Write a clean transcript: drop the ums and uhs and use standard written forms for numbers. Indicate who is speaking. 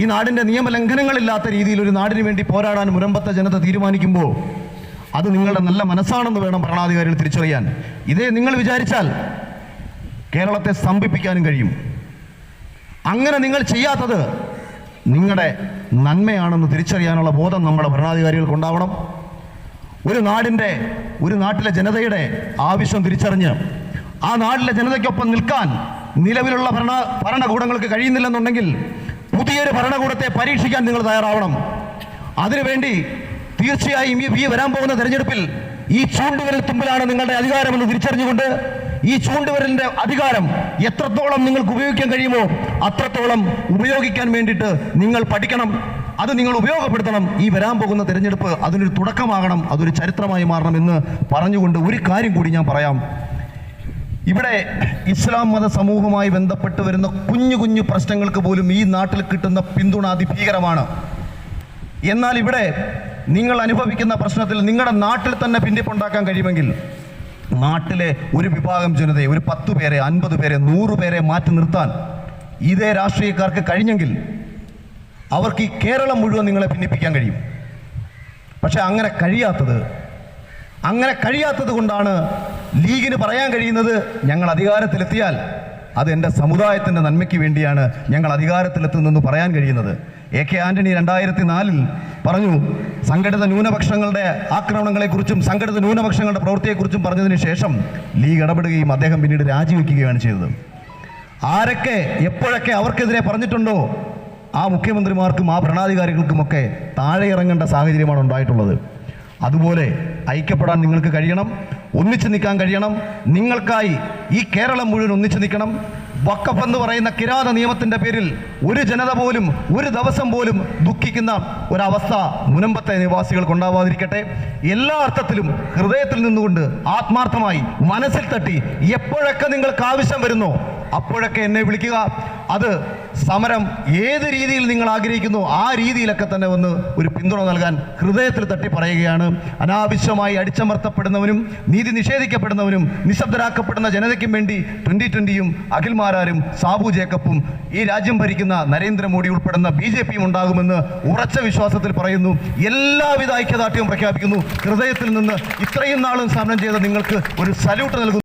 Speaker 1: ഈ നാടിൻ്റെ നിയമലംഘനങ്ങളില്ലാത്ത രീതിയിൽ ഒരു നാടിന് വേണ്ടി പോരാടാൻ മുനമ്പത്തെ ജനത തീരുമാനിക്കുമ്പോൾ അത് നിങ്ങളുടെ നല്ല മനസ്സാണെന്ന് വേണം ഭരണാധികാരികൾ തിരിച്ചറിയാൻ. ഇതേ നിങ്ങൾ വിചാരിച്ചാൽ കേരളത്തെ സ്തംഭിപ്പിക്കാനും കഴിയും. അങ്ങനെ നിങ്ങൾ ചെയ്യാത്തത് നിങ്ങളുടെ നന്മയാണെന്ന് തിരിച്ചറിയാനുള്ള ബോധം നമ്മുടെ ഭരണാധികാരികൾക്കുണ്ടാവണം. ഒരു നാട്ടിലെ ജനതയുടെ ആവശ്യം തിരിച്ചറിഞ്ഞ് ആ നാട്ടിലെ ജനതയ്ക്കൊപ്പം നിൽക്കാൻ നിലവിലുള്ള ഭരണകൂടങ്ങൾക്ക് കഴിയുന്നില്ലെന്നുണ്ടെങ്കിൽ പുതിയൊരു ഭരണകൂടത്തെ പരീക്ഷിക്കാൻ നിങ്ങൾ തയ്യാറാവണം. അതിനുവേണ്ടി തീർച്ചയായും ഈ വരാൻ പോകുന്ന തെരഞ്ഞെടുപ്പിൽ ഈ ചൂണ്ടുവിരൽ തുമ്പിലാണ് നിങ്ങളുടെ അധികാരമെന്ന് തിരിച്ചറിഞ്ഞുകൊണ്ട് ഈ ചൂണ്ടുവിരലിന്റെ അധികാരം എത്രത്തോളം നിങ്ങൾക്ക് ഉപയോഗിക്കാൻ കഴിയുമോ അത്രത്തോളം ഉപയോഗിക്കാൻ വേണ്ടിയിട്ട് നിങ്ങൾ പഠിക്കണം. അത് നിങ്ങൾ ഉപയോഗപ്പെടുത്തണം. ഈ വരാൻ പോകുന്ന തെരഞ്ഞെടുപ്പ് അതിനൊരു തുടക്കമാകണം, അതൊരു ചരിത്രമായി മാറണം എന്ന് പറഞ്ഞുകൊണ്ട് ഒരു കാര്യം കൂടി ഞാൻ പറയാം. ഇവിടെ ഇസ്ലാം മത സമൂഹവുമായി ബന്ധപ്പെട്ട് വരുന്ന കുഞ്ഞു കുഞ്ഞു പ്രശ്നങ്ങൾക്ക് പോലും ഈ നാട്ടിൽ കിട്ടുന്ന പിന്തുണ അതിഭീകരമാണ്. എന്നാൽ ഇവിടെ നിങ്ങൾ അനുഭവിക്കുന്ന പ്രശ്നത്തിൽ നിങ്ങളുടെ നാട്ടിൽ തന്നെ ഭിന്നിപ്പുണ്ടാക്കാൻ കഴിയുമെങ്കിൽ നാട്ടിലെ ഒരു വിഭാഗം ജനതയെ, ഒരു 10 പേരെ, 50 പേരെ, 100 പേരെ മാറ്റി നിർത്താൻ ഇതേ രാഷ്ട്രീയക്കാർക്ക് കഴിഞ്ഞെങ്കിൽ അവർക്ക് ഈ കേരളം മുഴുവൻ നിങ്ങളെ ഭിന്നിപ്പിക്കാൻ കഴിയും. പക്ഷെ അങ്ങനെ കഴിയാത്തത് കൊണ്ടാണ് ലീഗിന് പറയാൻ കഴിയുന്നത്, ഞങ്ങൾ അധികാരത്തിലെത്തിയാൽ അത് എൻ്റെ സമുദായത്തിൻ്റെ നന്മയ്ക്ക് വേണ്ടിയാണ് ഞങ്ങൾ അധികാരത്തിലെത്തുന്നതെന്ന് പറയാൻ കഴിയുന്നത്. AK ആന്റണി 2004 പറഞ്ഞു, സംഘടിത ന്യൂനപക്ഷങ്ങളുടെ ആക്രമണങ്ങളെക്കുറിച്ചും സംഘടിത ന്യൂനപക്ഷങ്ങളുടെ പ്രവൃത്തിയെക്കുറിച്ചും പറഞ്ഞതിന് ശേഷം ലീഗ് ഇടപെടുകയും അദ്ദേഹം പിന്നീട് രാജിവെക്കുകയാണ് ചെയ്തത്. ആരൊക്കെ എപ്പോഴൊക്കെ അവർക്കെതിരെ പറഞ്ഞിട്ടുണ്ടോ ആ മുഖ്യമന്ത്രിമാർക്കും ആ ഭരണാധികാരികൾക്കുമൊക്കെ താഴെ ഇറങ്ങേണ്ട സാഹചര്യമാണ് ഉണ്ടായിട്ടുള്ളത്. അതുപോലെ ഐക്യപ്പെടാൻ നിങ്ങൾക്ക് കഴിയണം, ഒന്നിച്ചു നിൽക്കാൻ കഴിയണം. നിങ്ങൾക്കായി ഈ കേരളം മുഴുവൻ ഒന്നിച്ചു നിൽക്കണം. വഖഫ് എന്ന് പറയുന്ന കിരാത നിയമത്തിൻ്റെ പേരിൽ ഒരു ജനത പോലും ഒരു ദിവസം പോലും ദുഃഖിക്കുന്ന ഒരവസ്ഥ മുനമ്പത്തെ നിവാസികൾക്ക് ഉണ്ടാവാതിരിക്കട്ടെ. എല്ലാ അർത്ഥത്തിലും ഹൃദയത്തിൽ നിന്നുകൊണ്ട് ആത്മാർത്ഥമായി മനസ്സിൽ തട്ടി എപ്പോഴൊക്കെ നിങ്ങൾക്ക് ആവശ്യം വരുന്നോ അപ്പോഴൊക്കെ എന്നെ വിളിക്കുക. അത് സമരം ഏത് രീതിയിൽ നിങ്ങൾ ആഗ്രഹിക്കുന്നു ആ രീതിയിലൊക്കെ തന്നെ വന്ന് ഒരു പിന്തുണ നൽകാൻ ഹൃദയത്തിൽ തട്ടി പറയുകയാണ്. അനാവശ്യമായി അടിച്ചമർത്തപ്പെടുന്നവനും നീതി നിഷേധിക്കപ്പെടുന്നവനും നിശബ്ദരാക്കപ്പെടുന്ന ജനതയ്ക്കും വേണ്ടി 2020യും അഖിൽ മാരാരും സാബു ജേക്കബും ഈ രാജ്യം ഭരിക്കുന്ന നരേന്ദ്രമോദി ഉൾപ്പെടുന്ന BJPയും ഉണ്ടാകുമെന്ന് ഉറച്ച വിശ്വാസത്തിൽ പറയുന്നു. എല്ലാവിധ ഐക്യദാർഢ്യവും പ്രഖ്യാപിക്കുന്നു. ഹൃദയത്തിൽ നിന്ന് ഇത്രയും നാളും സമരം ചെയ്ത നിങ്ങൾക്ക് ഒരു സല്യൂട്ട് നൽകുന്നു.